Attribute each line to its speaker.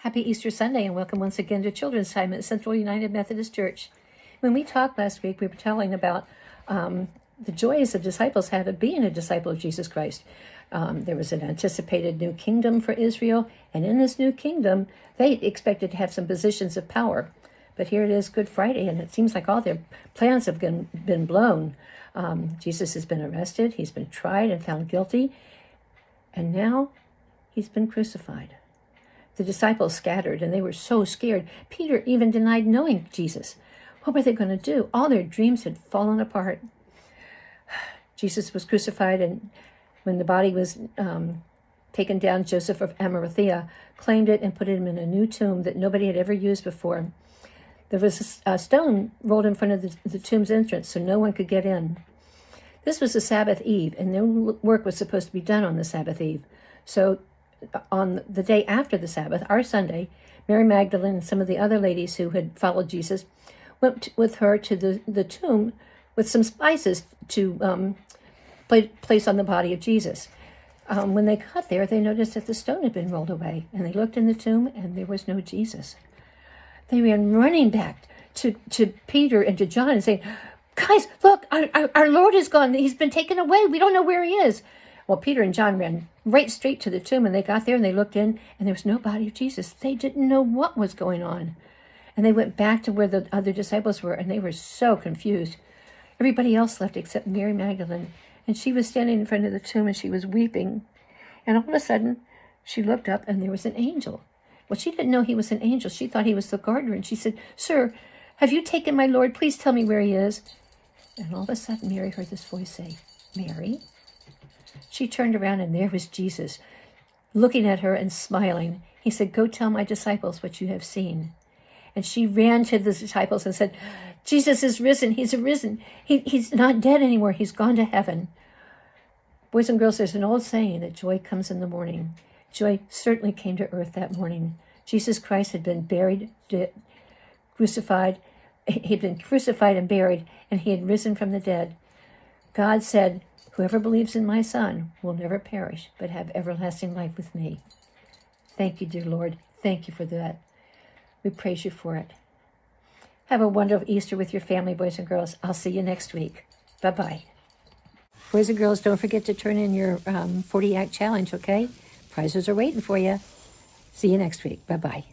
Speaker 1: Happy Easter Sunday and welcome once again to Children's Time at Central United Methodist Church. When we talked last week, we were telling about the joys the disciples had of being a disciple of Jesus Christ. There was an anticipated new kingdom for Israel, and in this new kingdom, they expected to have some positions of power. But here it is, Good Friday, and it seems like all their plans have been blown. Jesus has been arrested, he's been tried and found guilty, and now he's been crucified. The disciples scattered, and they were so scared. Peter even denied knowing Jesus. What were they going to do? All their dreams had fallen apart. Jesus was crucified, and when the body was taken down, Joseph of Arimathea claimed it and put him in a new tomb that nobody had ever used before. There was a stone rolled in front of the tomb's entrance, so no one could get in. This was the Sabbath Eve, and no work was supposed to be done on the Sabbath Eve. So on the day after the Sabbath, our Sunday, Mary Magdalene and some of the other ladies who had followed Jesus went with her to the tomb with some spices to place on the body of Jesus. When they got there, they noticed that the stone had been rolled away, and they looked in the tomb, and there was no Jesus. They ran running back to Peter and to John and saying, "Guys, look, our Lord is gone. He's been taken away. We don't know where he is." Well, Peter and John ran right straight to the tomb, and they got there and they looked in, and there was no body of Jesus. They didn't know what was going on. And they went back to where the other disciples were, and they were so confused. Everybody else left except Mary Magdalene, and she was standing in front of the tomb, and she was weeping. And all of a sudden, she looked up, and there was an angel. Well, she didn't know he was an angel. She thought he was the gardener, and she said, "Sir, have you taken my Lord? Please tell me where he is." And all of a sudden, Mary heard this voice say, "Mary?" She turned around, and there was Jesus, looking at her and smiling. He said, "Go tell my disciples what you have seen." And she ran to the disciples and said, "Jesus is risen. He's arisen. He's not dead anymore. He's gone to heaven." Boys and girls, there's an old saying that joy comes in the morning. Joy certainly came to earth that morning. Jesus Christ had been crucified. He'd been crucified and buried, and he had risen from the dead. God said, "Whoever believes in my Son will never perish, but have everlasting life with me." Thank you, dear Lord. Thank you for that. We praise you for it. Have a wonderful Easter with your family, boys and girls. I'll see you next week. Bye-bye. Boys and girls, don't forget to turn in your 40-act challenge, okay? Prizes are waiting for you. See you next week. Bye-bye.